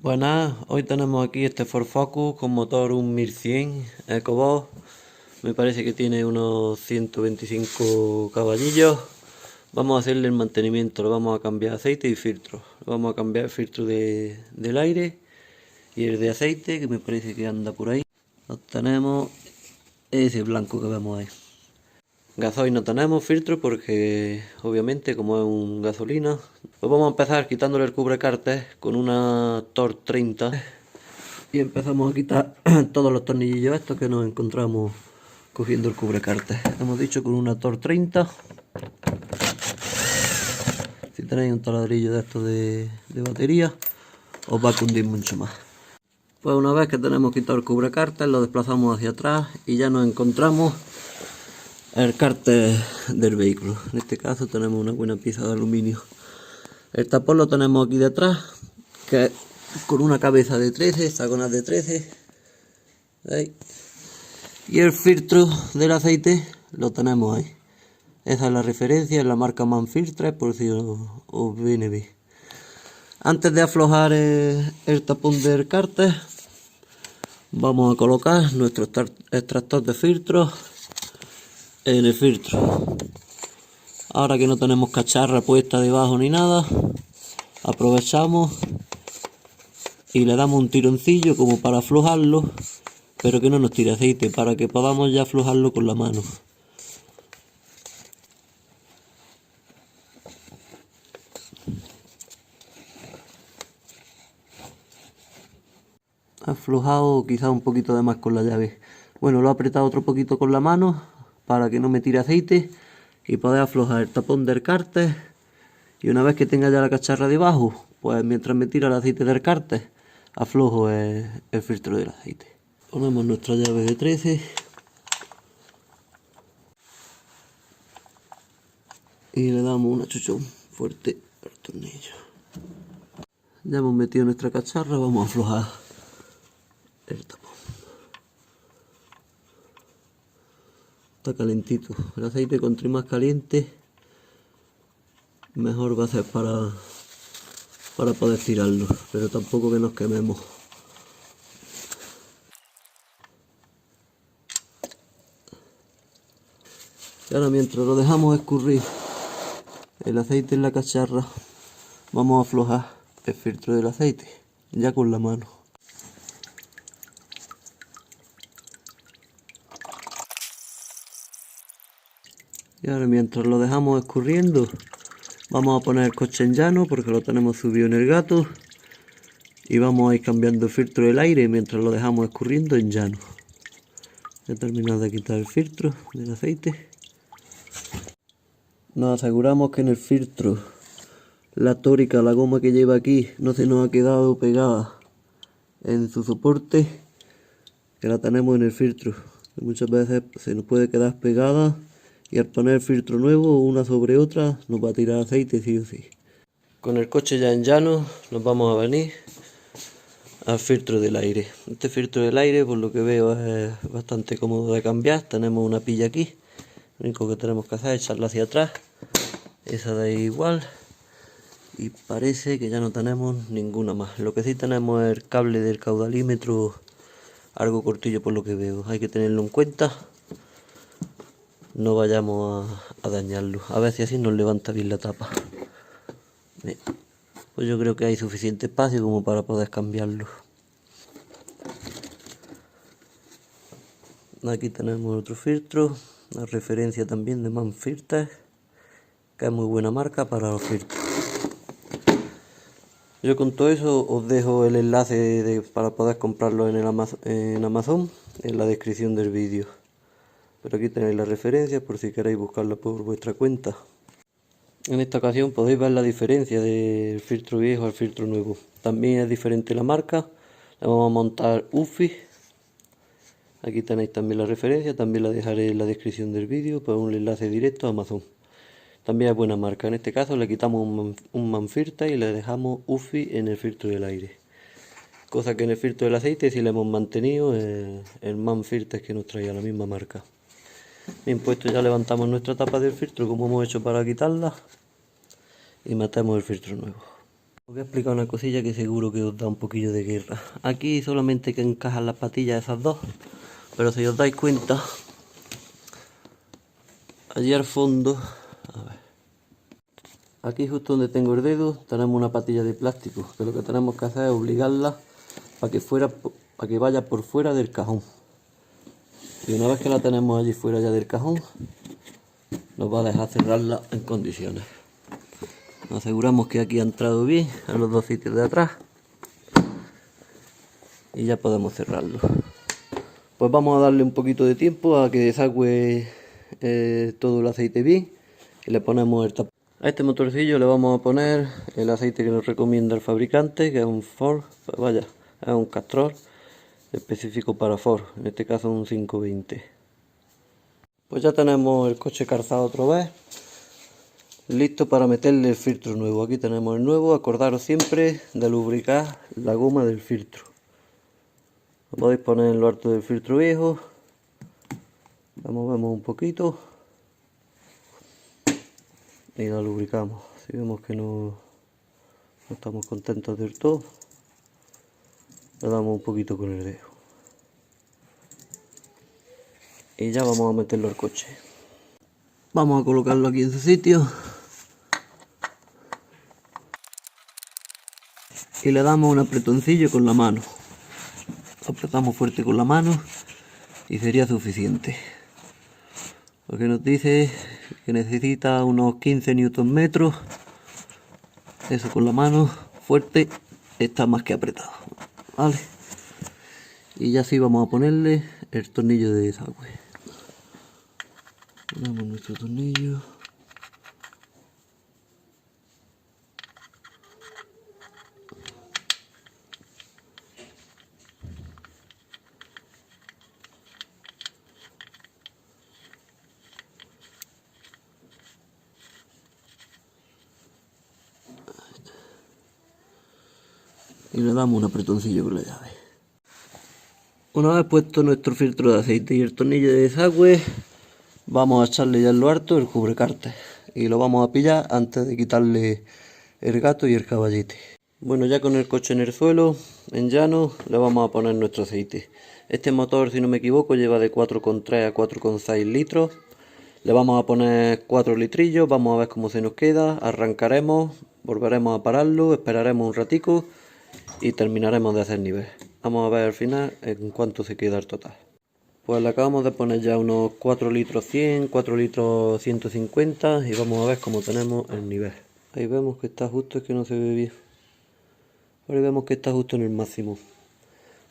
Buenas, hoy tenemos aquí este Ford Focus con motor un 1100 EcoBoost. Me parece que tiene unos 125 caballillos. Vamos a hacerle el mantenimiento, le vamos a cambiar aceite y filtro. Le vamos a cambiar el filtro del aire y el de aceite, que me parece que anda por ahí. Tenemos ese blanco que vemos ahí. Gasoil no tenemos filtro porque obviamente como es un gasolina. Pues vamos a empezar quitándole el cubrecárter con una Torx 30 y empezamos a quitar todos los tornillillos estos que nos encontramos cogiendo el cubrecárter. Hemos dicho con una Torx 30. Si tenéis un taladrillo de estos de batería os va a cundir mucho más. Pues una vez que tenemos quitado el cubrecárter lo desplazamos hacia atrás y ya nos encontramos el cárter del vehículo. En este caso tenemos una buena pieza de aluminio. El tapón lo tenemos aquí detrás, que es con una cabeza de 13, hexagonal de 13. ¿Veis? Y el filtro del aceite lo tenemos ahí. Esa es la referencia, es la marca Manfilter, por si os viene bien. Antes de aflojar el tapón del cárter, vamos a colocar nuestro extractor de filtro en el filtro. Ahora que no tenemos cacharra puesta debajo ni nada, aprovechamos y le damos un tironcillo como para aflojarlo, pero que no nos tire aceite, para que podamos ya aflojarlo con la mano. Aflojado quizá un poquito de más con la llave. Bueno, lo he apretado otro poquito con la mano para que no me tire aceite y poder aflojar el tapón del cárter. Y una vez que tenga ya la cacharra debajo, pues mientras me tira el aceite del cárter, aflojo el filtro del aceite. Ponemos nuestra llave de 13 y le damos un achuchón fuerte al tornillo. Ya hemos metido nuestra cacharra, vamos a aflojar el tapón. Está calentito, el aceite contra más caliente mejor va a ser para poder tirarlo, pero tampoco que nos quememos. Y ahora mientras lo dejamos escurrir el aceite en la cacharra, vamos a aflojar el filtro del aceite, ya con la mano. Y ahora mientras lo dejamos escurriendo, vamos a poner el coche en llano porque lo tenemos subido en el gato. Y vamos a ir cambiando el filtro del aire mientras lo dejamos escurriendo en llano. He terminado de quitar el filtro del aceite. Nos aseguramos que en el filtro la tórica, la goma que lleva aquí, no se nos ha quedado pegada en su soporte, que la tenemos en el filtro. Muchas veces se nos puede quedar pegada y al poner el filtro nuevo una sobre otra nos va a tirar aceite sí o sí. Con el coche ya en llano nos vamos a venir al filtro del aire. Este filtro del aire, por lo que veo, es bastante cómodo de cambiar. Tenemos una pilla aquí, lo único que tenemos que hacer es echarla hacia atrás, esa de ahí igual, y parece que ya no tenemos ninguna más. Lo que sí tenemos es el cable del caudalímetro algo cortillo, por lo que veo, hay que tenerlo en cuenta, no vayamos a dañarlo, a ver si así nos levanta bien la tapa. Bien. Pues yo creo que hay suficiente espacio como para poder cambiarlo. Aquí tenemos otro filtro, la referencia también de Manfilter, que es muy buena marca para los filtros. Yo con todo eso os dejo el enlace para poder comprarlo en Amazon en la descripción del vídeo. Pero aquí tenéis la referencia por si queréis buscarla por vuestra cuenta. En esta ocasión podéis ver la diferencia del filtro viejo al filtro nuevo. También es diferente la marca. Le vamos a montar UFI. Aquí tenéis también la referencia. También la dejaré en la descripción del vídeo para un enlace directo a Amazon. También es buena marca. En este caso le quitamos un Manfilter y le dejamos UFI en el filtro del aire. Cosa que en el filtro del aceite sí le hemos mantenido el Manfilter que nos traía la misma marca. Bien, puesto ya levantamos nuestra tapa del filtro como hemos hecho para quitarla y metemos el filtro nuevo. Os voy a explicar una cosilla que seguro que os da un poquillo de guerra. Aquí solamente que encajan las patillas esas dos, pero si os dais cuenta, allí al fondo, a ver, aquí justo donde tengo el dedo, tenemos una patilla de plástico, que lo que tenemos que hacer es obligarla para que vaya por fuera del cajón. Y una vez que la tenemos allí fuera ya del cajón, nos va a dejar cerrarla en condiciones. Nos aseguramos que aquí ha entrado bien a los dos sitios de atrás y ya podemos cerrarlo. Pues vamos a darle un poquito de tiempo a que desagüe todo el aceite bien y le ponemos el tapón. A este motorcillo le vamos a poner el aceite que nos recomienda el fabricante, que es un Ford, pues vaya, es un Castrol específico para Ford, en este caso un 520. Pues ya tenemos el coche calzado otra vez, listo para meterle el filtro nuevo. Aquí tenemos el nuevo. Acordaros siempre de lubricar la goma del filtro. Lo podéis poner en lo alto del filtro viejo, la movemos un poquito y la lubricamos. Si vemos que no estamos contentos del todo, le damos un poquito con el dedo y ya vamos a meterlo al coche. Vamos a colocarlo aquí en su sitio y le damos un apretoncillo con la mano. Apretamos fuerte con la mano y sería suficiente. Lo que nos dice que necesita unos 15 Nm. Eso con la mano fuerte está más que apretado, ¿vale? Y ya sí vamos a ponerle el tornillo de desagüe. Ponemos nuestro tornillo. Y le damos un apretoncillo con la llave. Una vez puesto nuestro filtro de aceite y el tornillo de desagüe, vamos a echarle ya en lo harto el cubrecárter y lo vamos a pillar antes de quitarle el gato y el caballete. Bueno, ya con el coche en el suelo, en llano, le vamos a poner nuestro aceite. Este motor, si no me equivoco, lleva de 4,3 a 4,6 litros. Le vamos a poner 4 litrillos, vamos a ver cómo se nos queda, arrancaremos, volveremos a pararlo, esperaremos un ratico y terminaremos de hacer nivel. Vamos a ver al final en cuánto se queda el total. Pues le acabamos de poner ya unos 4 litros 100, 4 litros 150 y vamos a ver cómo tenemos el nivel. Ahí vemos que está justo, es que no se ve bien. Ahora vemos que está justo en el máximo.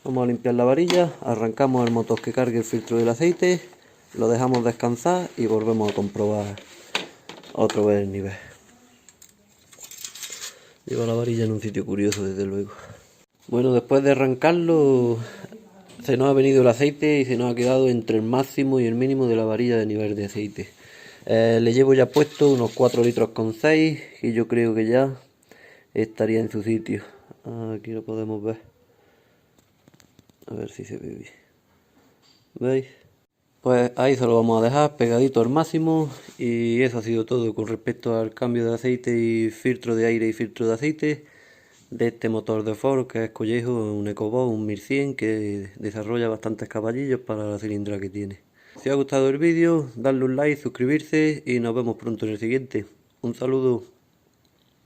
Vamos a limpiar la varilla, arrancamos el motor que cargue el filtro del aceite, lo dejamos descansar y volvemos a comprobar otra vez el nivel. Llevo la varilla en un sitio curioso, desde luego. Bueno, después de arrancarlo, se nos ha venido el aceite y se nos ha quedado entre el máximo y el mínimo de la varilla de nivel de aceite. Le llevo ya puesto unos 4 litros con 6 y yo creo que ya estaría en su sitio. Aquí lo podemos ver. A ver si se ve bien. ¿Veis? Pues ahí se lo vamos a dejar pegadito al máximo y eso ha sido todo con respecto al cambio de aceite y filtro de aire y filtro de aceite de este motor de Ford, que es Collejo, un EcoBoost, un 1100, que desarrolla bastantes caballillos para la cilindrada que tiene. Si os ha gustado el vídeo, dadle un like, suscribirse y nos vemos pronto en el siguiente. Un saludo.